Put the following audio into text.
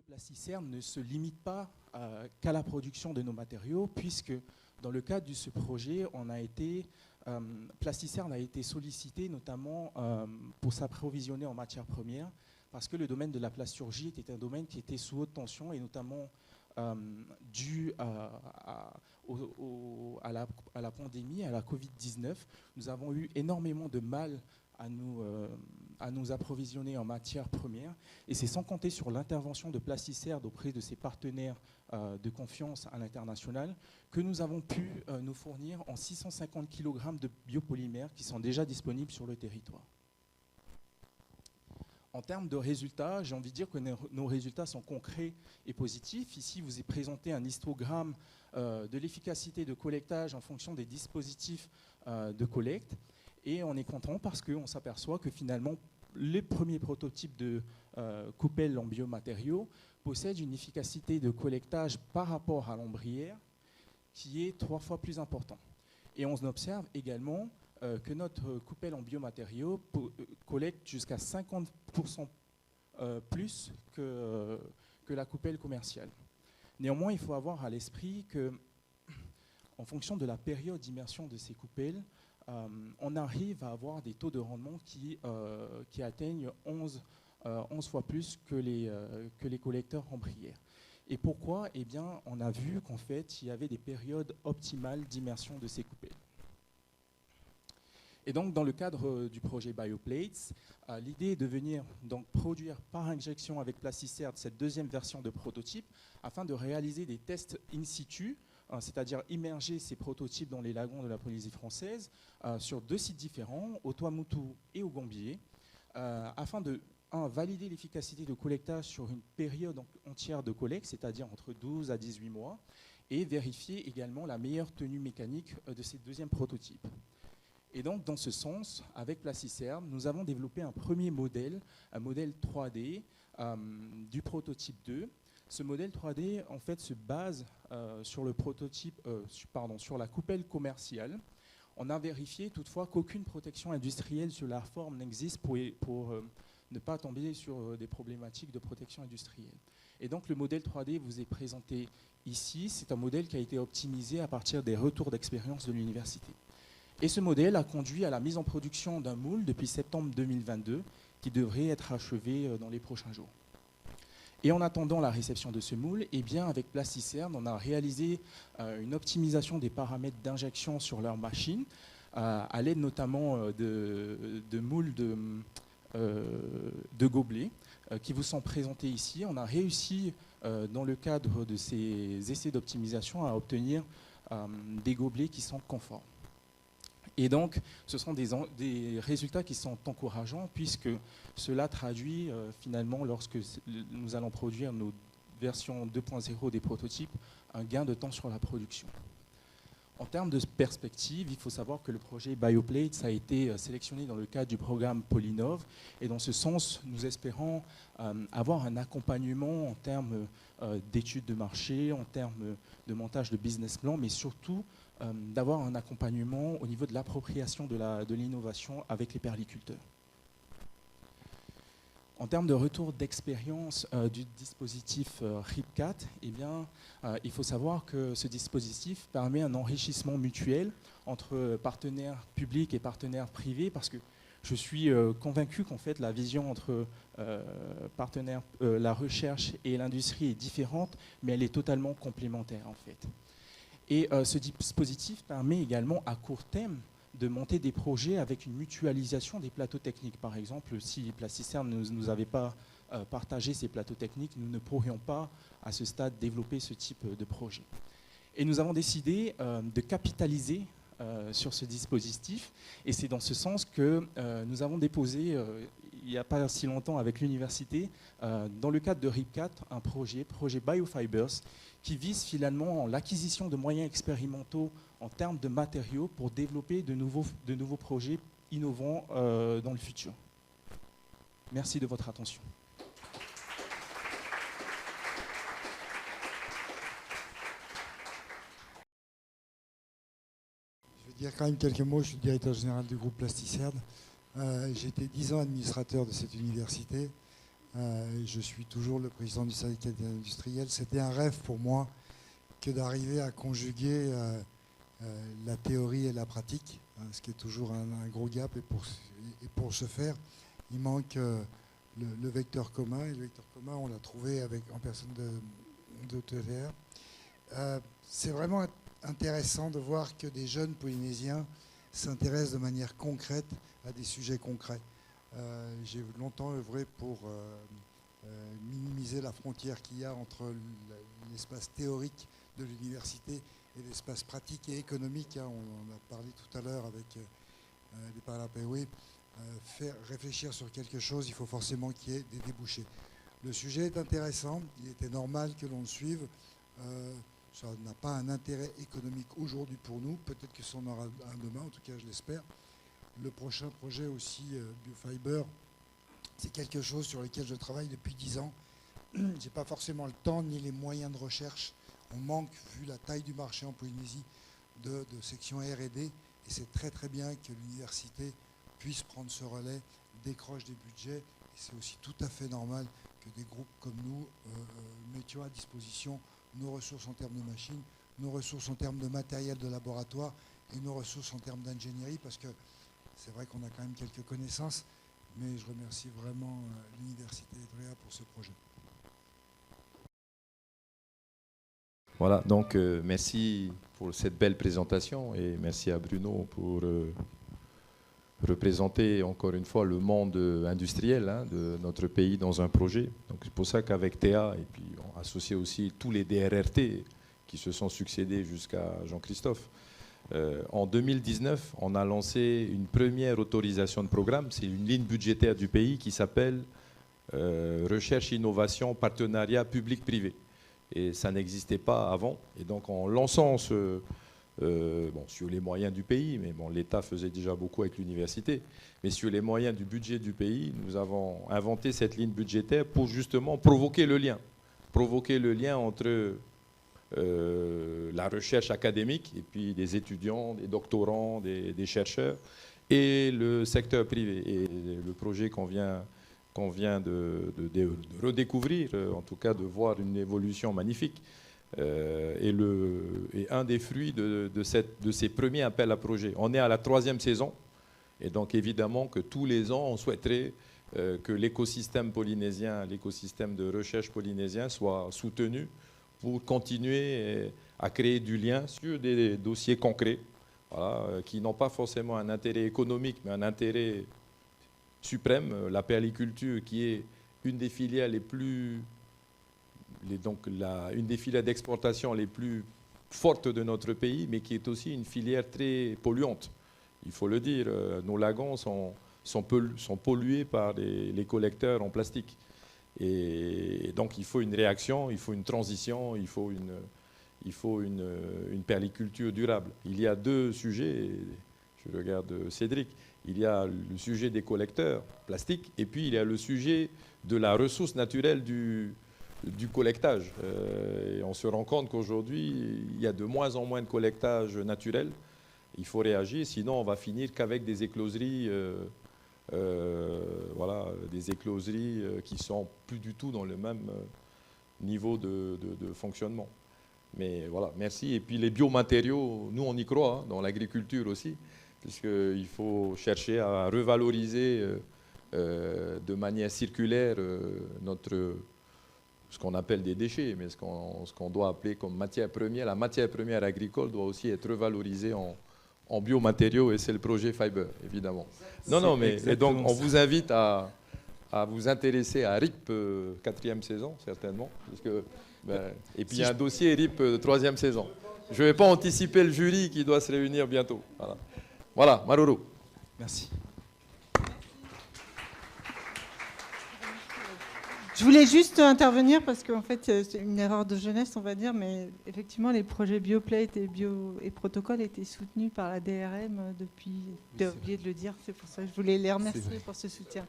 Plasticerne ne se limite pas qu'à la production de nos matériaux, puisque dans le cadre de ce projet, Plasticerne a été sollicité notamment pour s'approvisionner en matières premières, parce que le domaine de la plasturgie était un domaine qui était sous haute tension, et notamment dû à la pandémie, à la Covid-19. Nous avons eu énormément de mal à nous approvisionner en matières premières. Et c'est sans compter sur l'intervention de Plasticerne auprès de ses partenaires de confiance à l'international que nous avons pu nous fournir en 650 kg de biopolymères qui sont déjà disponibles sur le territoire. En termes de résultats, j'ai envie de dire que nos résultats sont concrets et positifs. Ici, vous est présenté un histogramme de l'efficacité de collectage en fonction des dispositifs de collecte. Et on est content parce qu'on s'aperçoit que finalement, les premiers prototypes de coupelles en biomatériaux possèdent une efficacité de collectage par rapport à l'ombrière qui est 3 fois plus importante. Et on observe également que notre coupelle en biomatériaux collecte jusqu'à 50% plus que la coupelle commerciale. Néanmoins, il faut avoir à l'esprit que, en fonction de la période d'immersion de ces coupelles, on arrive à avoir des taux de rendement qui atteignent 11 fois plus que les collecteurs ombrières. Et pourquoi? Eh bien, on a vu qu'en fait, il y avait des périodes optimales d'immersion de ces coupelles. Et donc, dans le cadre du projet BioPlates, l'idée est de venir donc produire par injection avec Plasticerne cette deuxième version de prototype afin de réaliser des tests in situ, c'est-à-dire immerger ces prototypes dans les lagons de la Polynésie française sur 2 sites différents, au Tuamotu et au Gambier, afin de valider l'efficacité de collectage sur une période entière de collecte, c'est-à-dire entre 12 à 18 mois, et vérifier également la meilleure tenue mécanique de ces deuxièmes prototypes. Et donc, dans ce sens, avec Plasticerne, nous avons développé un premier modèle, un modèle 3D du prototype 2. Ce modèle 3D, en fait, se base sur le prototype, sur la coupelle commerciale. On a vérifié toutefois qu'aucune protection industrielle sur la forme n'existe pour ne pas tomber sur des problématiques de protection industrielle. Et donc, le modèle 3D vous est présenté ici. C'est un modèle qui a été optimisé à partir des retours d'expérience de l'université. Et ce modèle a conduit à la mise en production d'un moule depuis septembre 2022 qui devrait être achevé dans les prochains jours. Et en attendant la réception de ce moule, eh bien, avec Plasticerne, on a réalisé une optimisation des paramètres d'injection sur leur machine à l'aide notamment de moules de gobelets qui vous sont présentés ici. On a réussi, dans le cadre de ces essais d'optimisation, à obtenir des gobelets qui sont conformes. Et donc, ce sont des résultats qui sont encourageants puisque cela traduit finalement, lorsque nous allons produire nos versions 2.0 des prototypes, un gain de temps sur la production. En termes de perspective, il faut savoir que le projet BioPlates a été sélectionné dans le cadre du programme Polynov. Et dans ce sens, nous espérons avoir un accompagnement en termes d'études de marché, en termes de montage de business plan, mais surtout d'avoir un accompagnement au niveau de l'appropriation de l'innovation avec les perliculteurs. En termes de retour d'expérience du dispositif RIP4, eh bien, il faut savoir que ce dispositif permet un enrichissement mutuel entre partenaires publics et partenaires privés, parce que je suis convaincu qu'en fait la vision entre la recherche et l'industrie est différente, mais elle est totalement complémentaire en fait. Et ce dispositif permet également à court terme de monter des projets avec une mutualisation des plateaux techniques. Par exemple, si Plasticerne ne nous avait pas partagé ces plateaux techniques, nous ne pourrions pas, à ce stade, développer ce type de projet. Et nous avons décidé de capitaliser sur ce dispositif. Et c'est dans ce sens que nous avons déposé, il n'y a pas si longtemps avec l'université, dans le cadre de RIP4, un projet BioFibers, qui vise finalement l'acquisition de moyens expérimentaux en termes de matériaux pour développer de nouveaux projets innovants dans le futur. Merci de votre attention. Je vais dire quand même quelques mots. Je suis directeur général du groupe Plasticerne. J'ai été 10 ans administrateur de cette université. Je suis toujours le président du syndicat industriel. C'était un rêve pour moi que d'arriver à conjuguer la théorie et la pratique, ce qui est toujours un gros gap. Et pour ce faire, il manque le vecteur commun. Et le vecteur commun, on l'a trouvé en personne de TER. C'est vraiment intéressant de voir que des jeunes Polynésiens s'intéressent de manière concrète à des sujets concrets. J'ai longtemps œuvré pour minimiser la frontière qu'il y a entre l'espace théorique de l'université et l'espace pratique et économique. On en a parlé tout à l'heure avec les Parapéoués. Faire réfléchir sur quelque chose, il faut forcément qu'il y ait des débouchés. Le sujet est intéressant, il était normal que l'on le suive. Ça n'a pas un intérêt économique aujourd'hui pour nous, peut-être que ça en aura un demain, en tout cas je l'espère. Le prochain projet aussi, BioFiber, c'est quelque chose sur lequel je travaille depuis 10 ans. Je n'ai pas forcément le temps ni les moyens de recherche. On manque, vu la taille du marché en Polynésie, de section R&D. Et c'est très très bien que l'université puisse prendre ce relais, décroche des budgets. Et c'est aussi tout à fait normal que des groupes comme nous mettions à disposition nos ressources en termes de machines, nos ressources en termes de matériel de laboratoire et nos ressources en termes d'ingénierie, parce que c'est vrai qu'on a quand même quelques connaissances, mais je remercie vraiment l'Université Edrea pour ce projet. Voilà, donc merci pour cette belle présentation et merci à Bruno pour représenter encore une fois le monde industriel de notre pays dans un projet. Donc c'est pour ça qu'avec Théa, et puis on associé aussi tous les DRRT qui se sont succédés jusqu'à Jean-Christophe, en 2019, on a lancé une première autorisation de programme. C'est une ligne budgétaire du pays qui s'appelle Recherche, Innovation, Partenariat Public-Privé. Et ça n'existait pas avant. Et donc en lançant sur les moyens du pays, mais bon, l'État faisait déjà beaucoup avec l'université, mais sur les moyens du budget du pays, nous avons inventé cette ligne budgétaire pour justement provoquer le lien entre la recherche académique et puis des étudiants, des doctorants, des chercheurs et le secteur privé. Et le projet qu'on vient de redécouvrir, en tout cas de voir une évolution magnifique, est un des fruits de ces premiers appels à projets. On est à la 3e saison et donc évidemment que tous les ans on souhaiterait que l'écosystème polynésien, l'écosystème de recherche polynésien soit soutenu pour continuer à créer du lien sur des dossiers concrets, voilà, qui n'ont pas forcément un intérêt économique, mais un intérêt suprême. La perliculture, qui est une des filières une des filières d'exportation les plus fortes de notre pays, mais qui est aussi une filière très polluante. Il faut le dire, nos lagons sont pollués par les collecteurs en plastique. Et donc il faut une réaction, il faut une transition, il faut une perliculture durable. Il y a 2 sujets, je regarde Cédric, il y a le sujet des collecteurs plastiques et puis il y a le sujet de la ressource naturelle du collectage. Et on se rend compte qu'aujourd'hui, il y a de moins en moins de collectage naturel. Il faut réagir, sinon on va finir qu'avec des écloseries. Des écloseries qui sont plus du tout dans le même niveau de fonctionnement. Mais voilà, merci. Et puis les biomatériaux, nous on y croit, dans l'agriculture aussi, puisqu'il faut chercher à revaloriser de manière circulaire ce qu'on appelle des déchets, mais ce qu'on doit appeler comme matière première. La matière première agricole doit aussi être revalorisée en biomatériaux, et c'est le projet Fiber, évidemment. Et donc on vous invite à vous intéresser à RIP 4e saison, certainement. Et puis il y a un dossier RIP 3e saison. Je ne vais pas anticiper le jury qui doit se réunir bientôt. Voilà, Maruru. Merci. Je voulais juste intervenir parce qu'en fait, c'est une erreur de jeunesse, on va dire, mais effectivement, les projets BioPlate et Protocole étaient soutenus par la DRM depuis... J'ai oublié de le dire, c'est pour ça que je voulais les remercier pour ce soutien.